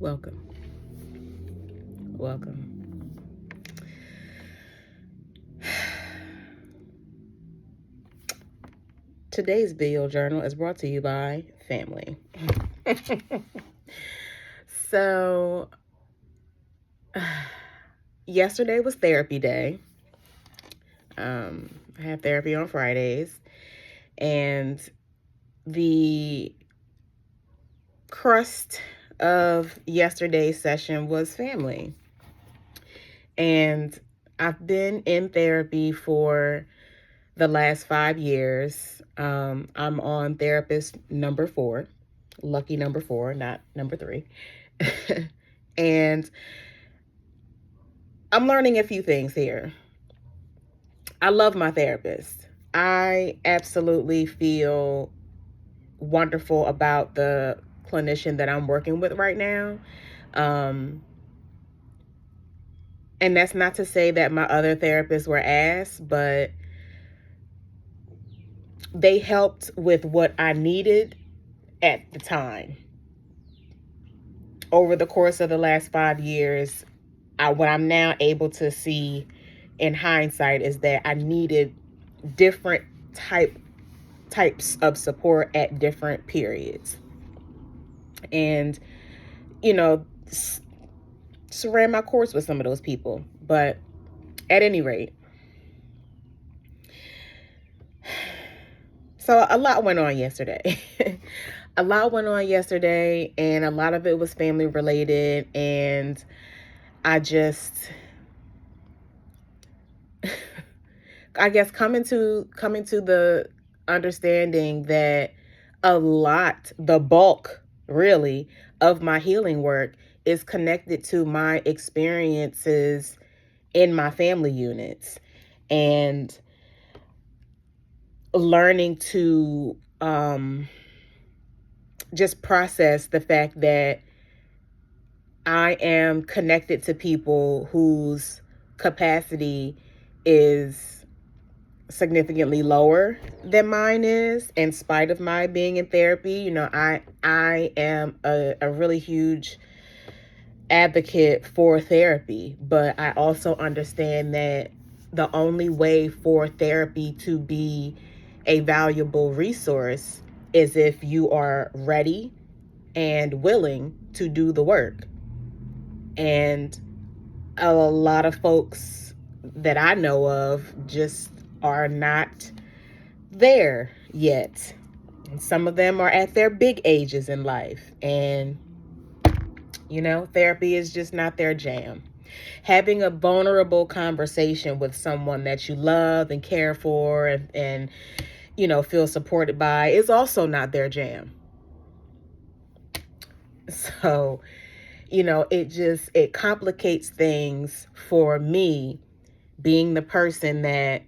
Welcome. Welcome. Today's video journal is brought to you by family. So, yesterday was therapy day. I have therapy on Fridays, and the crust of yesterday's session was family. And I've been in therapy for the last 5 years. I'm on therapist number 4, lucky number 4, not number 3. And I'm learning a few things here. I love my therapist. I absolutely feel wonderful about the clinician that I'm working with right now. And that's not to say that my other therapists were ass, but they helped with what I needed at the time. Over the course of the last 5 years, what I'm now able to see in hindsight is that I needed different types of support at different periods. And, just ran my course with some of those people. But at any rate, so a lot went on yesterday. And a lot of it was family related. And I just, I guess coming to the understanding that the bulk really of my healing work is connected to my experiences in my family units, and learning to just process the fact that I am connected to people whose capacity is significantly lower than mine is, in spite of my being in therapy. I am a really huge advocate for therapy, but I also understand that the only way for therapy to be a valuable resource is if you are ready and willing to do the work. And a lot of folks that I know of just are not there yet. And some of them are at their big ages in life, and therapy is just not their jam. Having a vulnerable conversation with someone that you love and care for and feel supported by is also not their jam. So, it complicates things for me, being the person that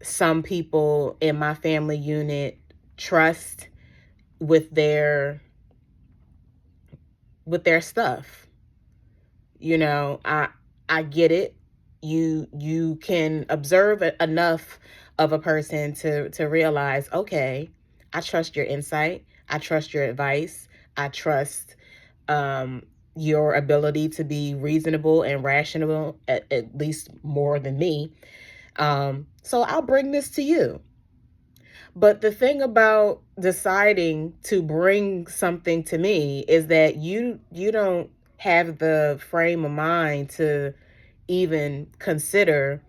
some people in my family unit trust with their stuff. I get it. You can observe enough of a person to realize, okay, I trust your insight. I trust your advice. I trust your ability to be reasonable and rational, at least more than me. So I'll bring this to you. But the thing about deciding to bring something to me is that you don't have the frame of mind to even consider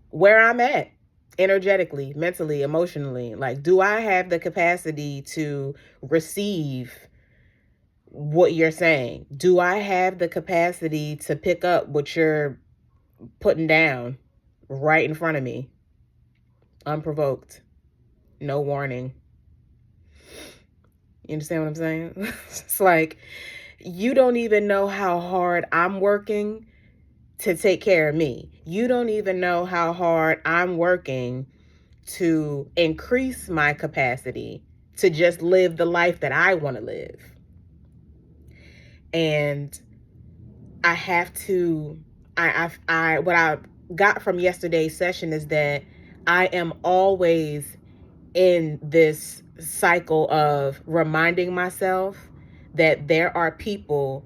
where I'm at energetically, mentally, emotionally. Like, do I have the capacity to receive what you're saying? Do I have the capacity to pick up what you're putting down right in front of me, unprovoked, no warning? You understand what I'm saying? It's like, you don't even know how hard I'm working to take care of me. You don't even know how hard I'm working to increase my capacity to just live the life that I want to live. And I have to, what I got from yesterday's session is that I am always in this cycle of reminding myself that there are people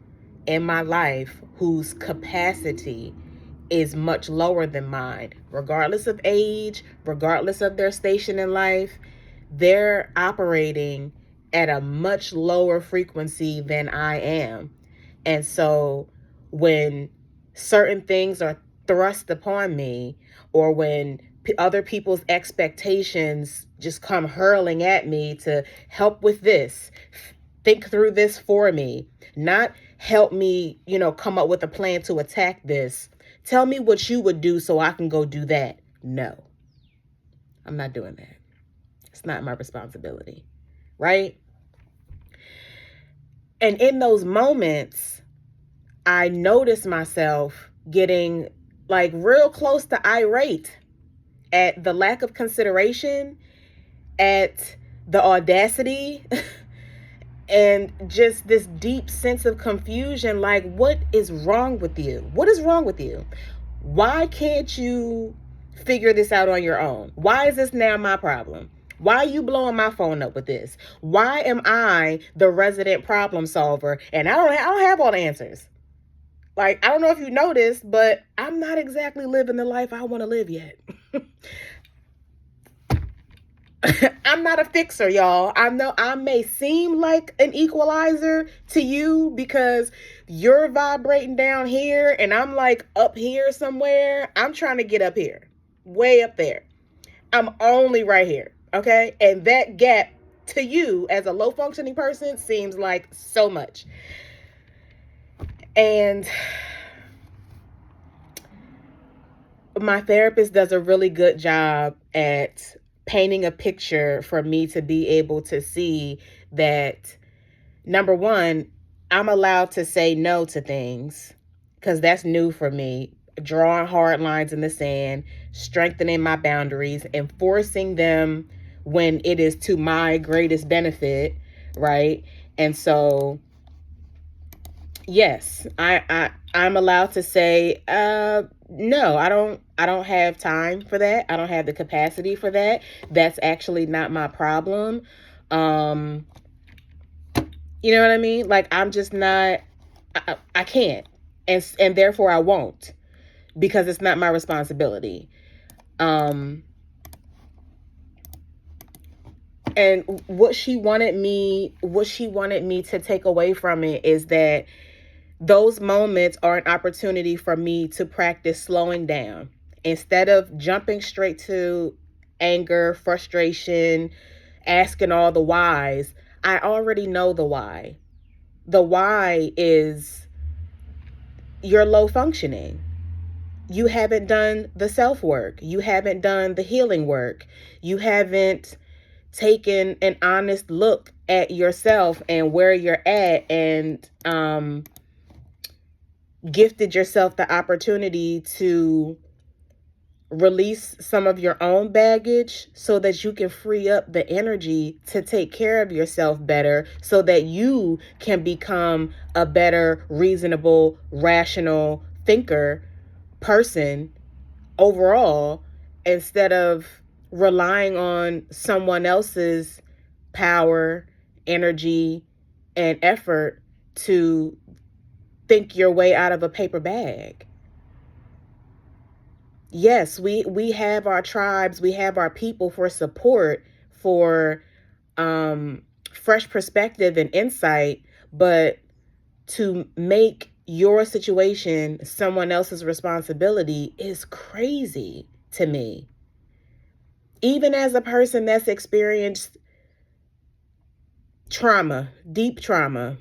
in my life whose capacity is much lower than mine, regardless of age, regardless of their station in life. They're operating at a much lower frequency than I am. And so when certain things are thrust upon me, or when other people's expectations just come hurling at me to help with this, think through this for me, not help me, come up with a plan to attack this. Tell me what you would do so I can go do that. No, I'm not doing that. It's not my responsibility, right? And in those moments, I notice myself getting like real close to irate at the lack of consideration, at the audacity, and just this deep sense of confusion. Like, what is wrong with you? What is wrong with you? Why can't you figure this out on your own? Why is this now my problem? Why are you blowing my phone up with this? Why am I the resident problem solver and I don't have all the answers? Like, I don't know if you noticed, but I'm not exactly living the life I want to live yet. I'm not a fixer, y'all. I know I may seem like an equalizer to you because you're vibrating down here and I'm like up here somewhere. I'm trying to get up here, way up there. I'm only right here, okay? And that gap to you as a low functioning person seems like so much. And my therapist does a really good job at painting a picture for me to be able to see that, number one, I'm allowed to say no to things because that's new for me. Drawing hard lines in the sand, strengthening my boundaries, enforcing them when it is to my greatest benefit, right? And so, yes, I'm allowed to say, no, I don't have time for that. I don't have the capacity for that. That's actually not my problem. You know what I mean? Like, I'm just not, I can't. And therefore I won't, because it's not my responsibility. And what she wanted me to take away from it is that those moments are an opportunity for me to practice slowing down. Instead of jumping straight to anger, frustration, asking all the whys, I already know the why. The why is you're low functioning. You haven't done the self work. You haven't done the healing work. You haven't taken an honest look at yourself and where you're at, and gifted yourself the opportunity to release some of your own baggage so that you can free up the energy to take care of yourself better, so that you can become a better, reasonable, rational thinker person overall, instead of relying on someone else's power, energy, and effort to think your way out of a paper bag. Yes, we have our tribes, we have our people for support, for fresh perspective and insight, but to make your situation someone else's responsibility is crazy to me. Even as a person that's experienced trauma, deep trauma,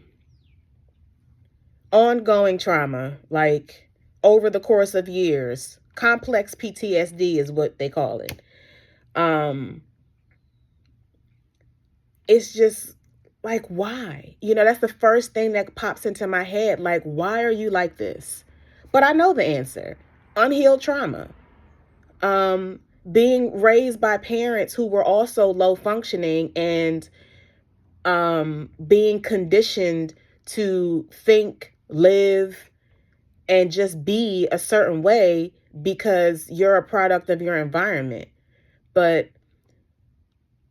ongoing trauma, like over the course of years, complex PTSD is what they call it. It's just like, why? That's the first thing that pops into my head. Like, why are you like this? But I know the answer. Unhealed trauma. Being raised by parents who were also low functioning, and being conditioned to think, live, and just be a certain way because you're a product of your environment. But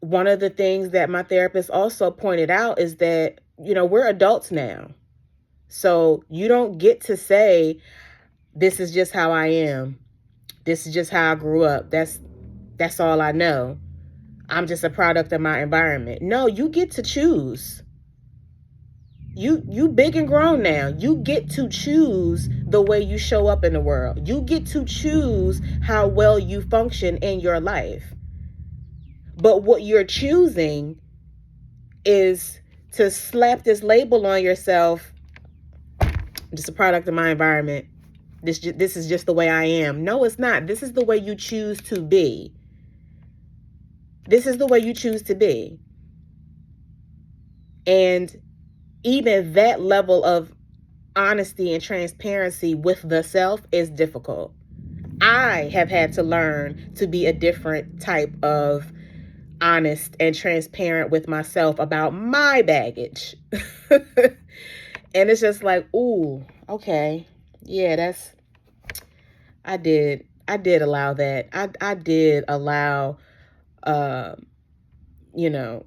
one of the things that my therapist also pointed out is that, we're adults now. So you don't get to say, this is just how I am. This is just how I grew up. That's all I know. I'm just a product of my environment. No, you get to choose. You big and grown now. You get to choose the way you show up in the world. You get to choose how well you function in your life. But what you're choosing is to slap this label on yourself. I'm just a product of my environment. This is just the way I am. No, it's not. This is the way you choose to be. This is the way you choose to be. And even that level of honesty and transparency with the self is difficult. I have had to learn to be a different type of honest and transparent with myself about my baggage. And it's just like, ooh, okay. Yeah, I did allow that. I did allow, uh, you know,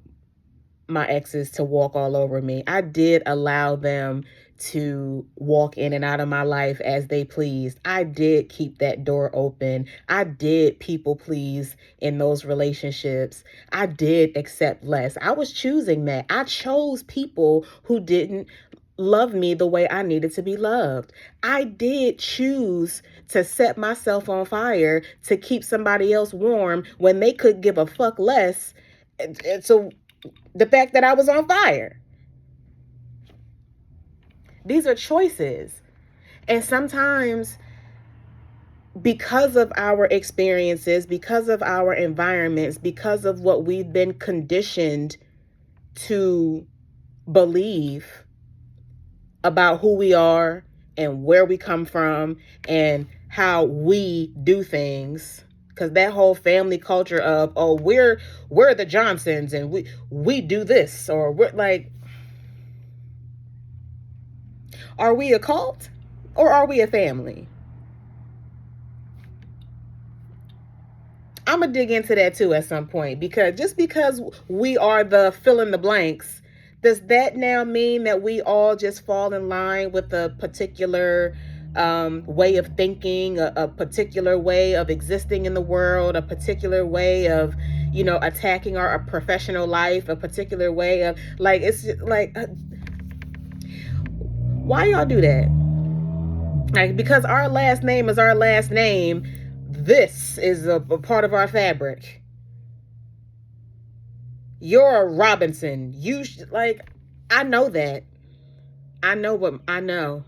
my exes to walk all over me. I did allow them to walk in and out of my life as they pleased. I did keep that door open. I did people please in those relationships. I did accept less. I was choosing that. I chose people who didn't love me the way I needed to be loved. I did choose to set myself on fire to keep somebody else warm when they could give a fuck less. And so the fact that I was on fire. These are choices. And sometimes, because of our experiences, because of our environments, because of what we've been conditioned to believe about who we are and where we come from and how we do things, because that whole family culture of, oh, we're the Johnsons and we do this, or we're like, are we a cult or are we a family? I'm going to dig into that too at some point, because just because we are the fill in the blanks, does that now mean that we all just fall in line with a particular way of thinking, a particular way of existing in the world, a particular way of, attacking our professional life, a particular way of, like, it's just, like, why y'all do that? Like, because our last name is our last name, this is a part of our fabric. You're a Robinson. I know that. I know what I know.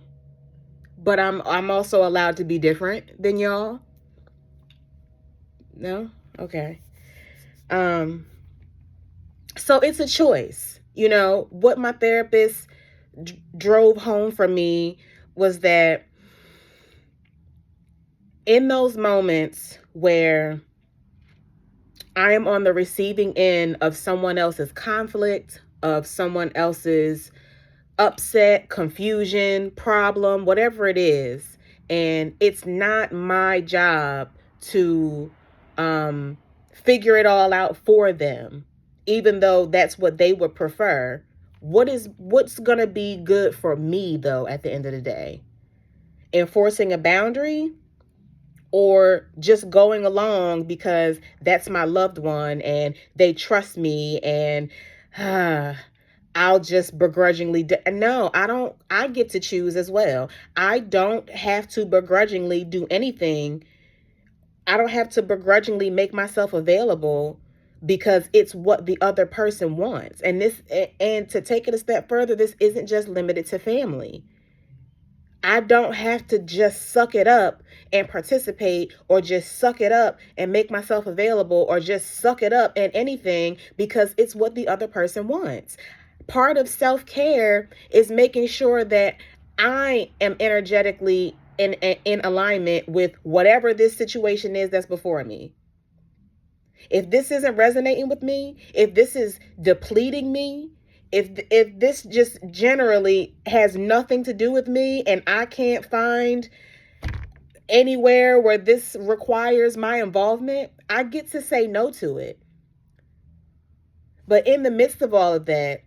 But I'm also allowed to be different than y'all. No? Okay. So it's a choice. What my therapist drove home for me was that in those moments where I am on the receiving end of someone else's conflict, of someone else's upset, confusion, problem, whatever it is, and it's not my job to figure it all out for them, even though that's what they would prefer. What's going to be good for me, though, at the end of the day? Enforcing a boundary, or just going along because that's my loved one and they trust me, and I'll just begrudgingly no, I get to choose as well. I don't have to begrudgingly do anything. I don't have to begrudgingly make myself available because it's what the other person wants. And to take it a step further, this isn't just limited to family. I don't have to just suck it up and participate, or just suck it up and make myself available, or just suck it up in anything because it's what the other person wants. Part of self-care is making sure that I am energetically in alignment with whatever this situation is that's before me. If this isn't resonating with me, if this is depleting me, if this just generally has nothing to do with me, and I can't find anywhere where this requires my involvement, I get to say no to it. But in the midst of all of that,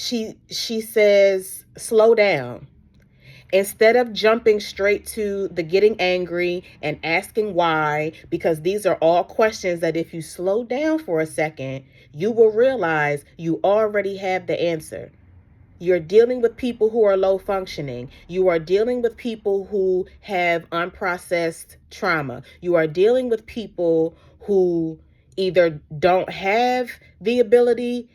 she says, slow down. Instead of jumping straight to the getting angry and asking why, because these are all questions that if you slow down for a second, you will realize you already have the answer. You're dealing with people who are low functioning. You are dealing with people who have unprocessed trauma. You are dealing with people who either don't have the ability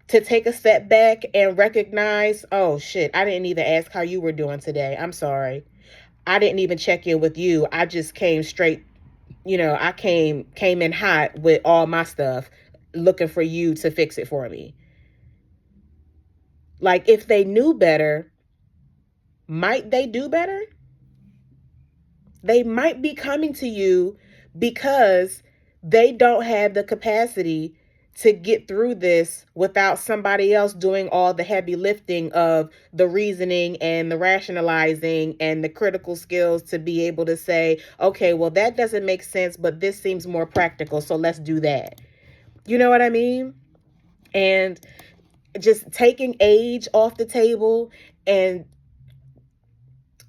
to take a step back and recognize, oh shit, I didn't even ask how you were doing today. I'm sorry. I didn't even check in with you. I just came straight, I came in hot with all my stuff looking for you to fix it for me. Like, if they knew better, might they do better? They might be coming to you because they don't have the capacity to get through this without somebody else doing all the heavy lifting of the reasoning and the rationalizing and the critical skills to be able to say, okay, well, that doesn't make sense, but this seems more practical, so let's do that. You know what I mean? And just taking age off the table and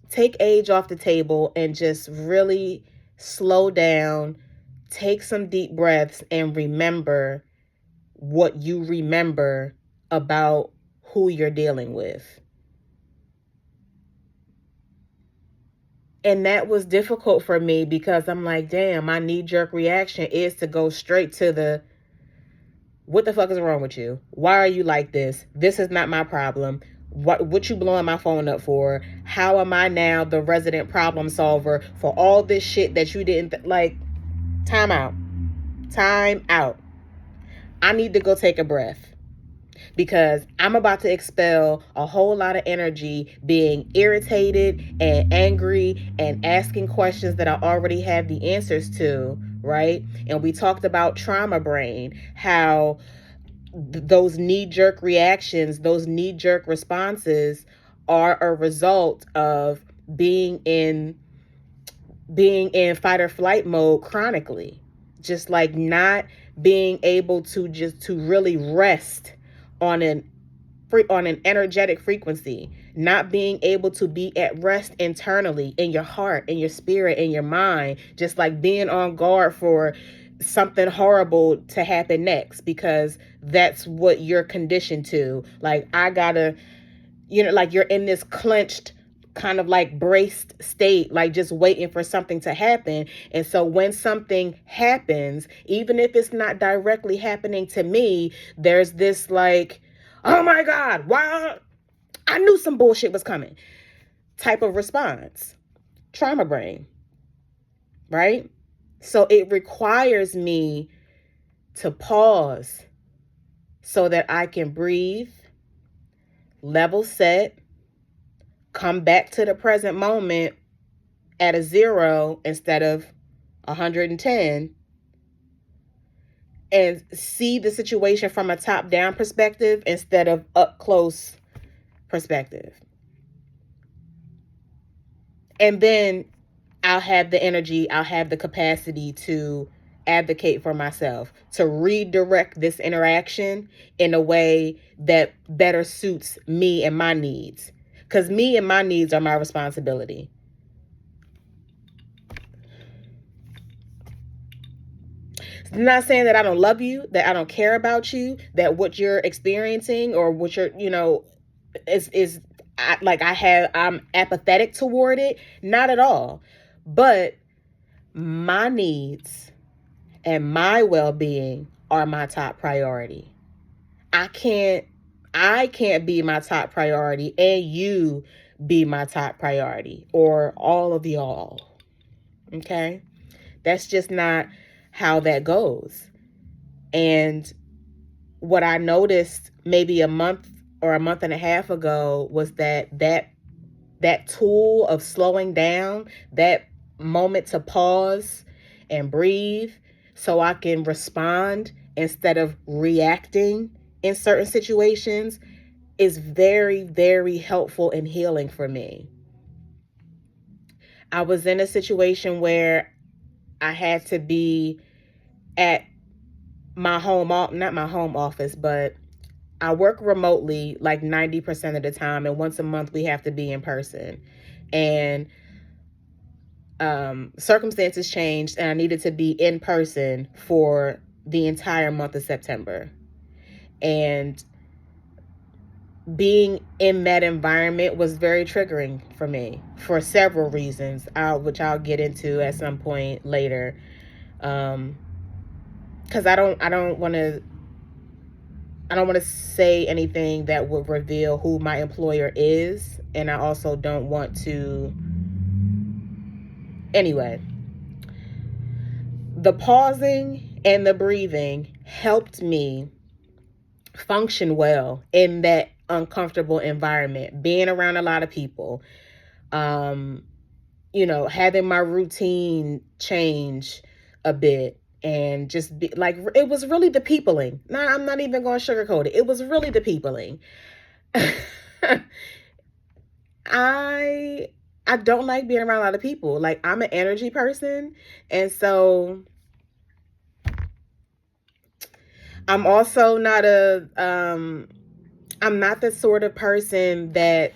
take age off the table and just really slow down, take some deep breaths, and remember what you remember about who you're dealing with. And that was difficult for me because I'm like, damn, my knee-jerk reaction is to go straight to the, what the fuck is wrong with you? Why are you like this? This is not my problem. What you blowing my phone up for? How am I now the resident problem solver for all this shit that you didn't like? Time out. Time out. I need to go take a breath because I'm about to expel a whole lot of energy being irritated and angry and asking questions that I already have the answers to, right? And we talked about trauma brain, how those knee-jerk reactions, those knee-jerk responses are a result of being in fight or flight mode chronically. Just like not being able to really rest on an energetic frequency, not being able to be at rest internally in your heart, in your spirit, in your mind, just like being on guard for something horrible to happen next because that's what you're conditioned to. Like, I gotta, like you're in this clenched kind of like braced state, like just waiting for something to happen. And so when something happens, even if it's not directly happening to me, there's this like, oh my God, why? I knew some bullshit was coming type of response. Trauma brain, right? So it requires me to pause so that I can breathe, level set, come back to the present moment at a 0 instead of 110, and see the situation from a top-down perspective instead of up-close perspective. And then I'll have the energy, I'll have the capacity to advocate for myself, to redirect this interaction in a way that better suits me and my needs. Because me and my needs are my responsibility. I'm not saying that I don't love you, that I don't care about you, that what you're experiencing or what you're, I'm apathetic toward it. Not at all. But my needs and my well-being are my top priority. I can't be my top priority and you be my top priority, or all of y'all. Okay? That's just not how that goes. And what I noticed maybe a month or a month and a half ago was that tool of slowing down, that moment to pause and breathe so I can respond instead of reacting in certain situations, is very, very helpful and healing for me. I was in a situation where I had to be at my home, not my home office, but I work remotely like 90% of the time, and once a month we have to be in person. And circumstances changed, and I needed to be in person for the entire month of September. And being in that environment was very triggering for me for several reasons, which I'll get into at some point later. Because I don't want to say anything that would reveal who my employer is, and I also don't want to. Anyway, the pausing and the breathing helped me function well in that uncomfortable environment, being around a lot of people, um, having my routine change a bit, and just be like, it was really the peopling. No, I'm not even going to sugarcoat it. It was really the peopling. I I don't like being around a lot of people. Like, I'm an energy person, and so I'm also not I'm not the sort of person that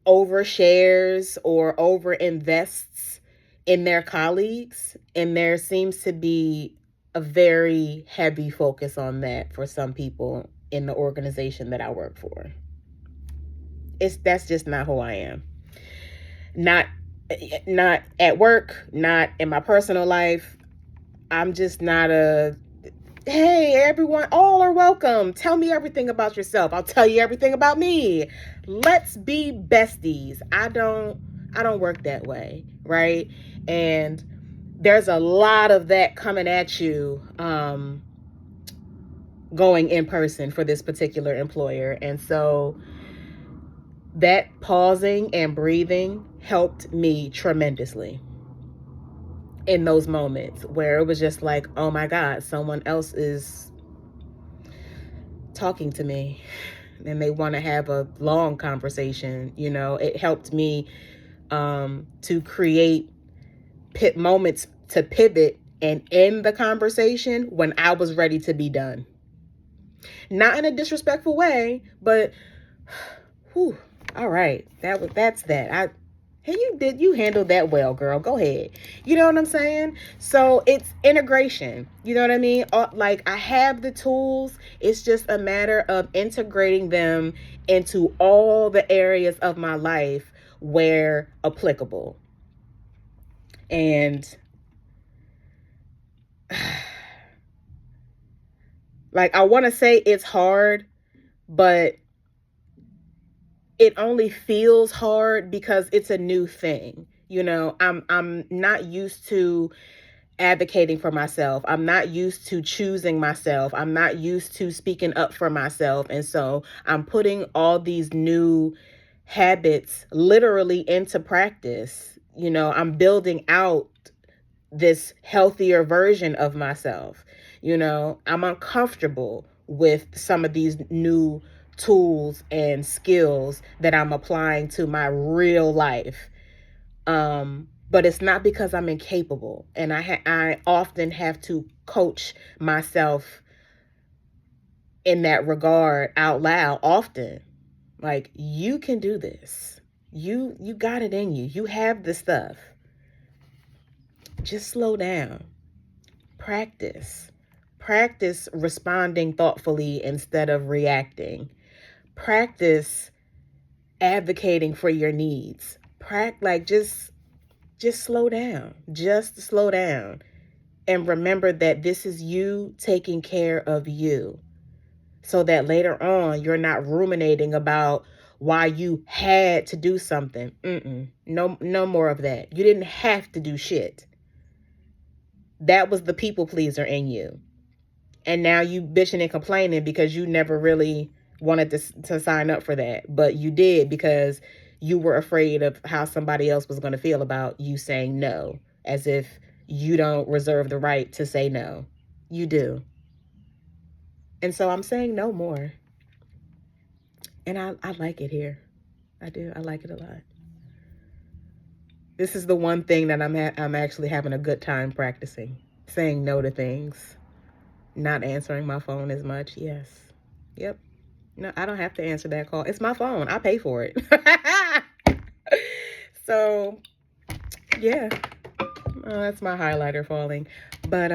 overshares or over invests in their colleagues, and there seems to be a very heavy focus on that for some people in the organization that I work for. That's just not who I am. Not not at work, not in my personal life. I'm just not a, hey everyone, all are welcome. Tell me everything about yourself. I'll tell you everything about me. Let's be besties. I don't work that way, right? And there's a lot of that coming at you going in person for this particular employer. And so that pausing and breathing helped me tremendously in those moments where it was just like, oh my God, someone else is talking to me and they want to have a long conversation. It helped me to create moments to pivot and end the conversation when I was ready to be done. Not in a disrespectful way, but whew, all right, that's that. Hey, you handled that well, girl. Go ahead. You know what I'm saying? So it's integration. You know what I mean? Like, I have the tools. It's just a matter of integrating them into all the areas of my life where applicable. And like, I want to say it's hard, but it only feels hard because it's a new thing. I'm not used to advocating for myself. I'm not used to choosing myself. I'm not used to speaking up for myself. And so I'm putting all these new habits literally into practice. I'm building out this healthier version of myself. I'm uncomfortable with some of these new tools and skills that I'm applying to my real life. But it's not because I'm incapable. And I often have to coach myself in that regard out loud often. Like, you can do this. You got it in you. You have the stuff. Just slow down. Practice. Practice responding thoughtfully instead of reacting. Practice advocating for your needs. Just slow down. Just slow down. And remember that this is you taking care of you, so that later on you're not ruminating about why you had to do something. No more of that. You didn't have to do shit. That was the people pleaser in you. And now you bitching and complaining because you never really wanted to sign up for that. But you did because you were afraid of how somebody else was going to feel about you saying no, as if you don't reserve the right to say no. You do. And so I'm saying no more. And I like it here. I do. I like it a lot. This is the one thing that I'm actually having a good time practicing, saying no to things. Not answering my phone as much. Yes. Yep. No, I don't have to answer that call. It's my phone. I pay for it. So, yeah. That's my highlighter falling. But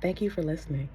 thank you for listening.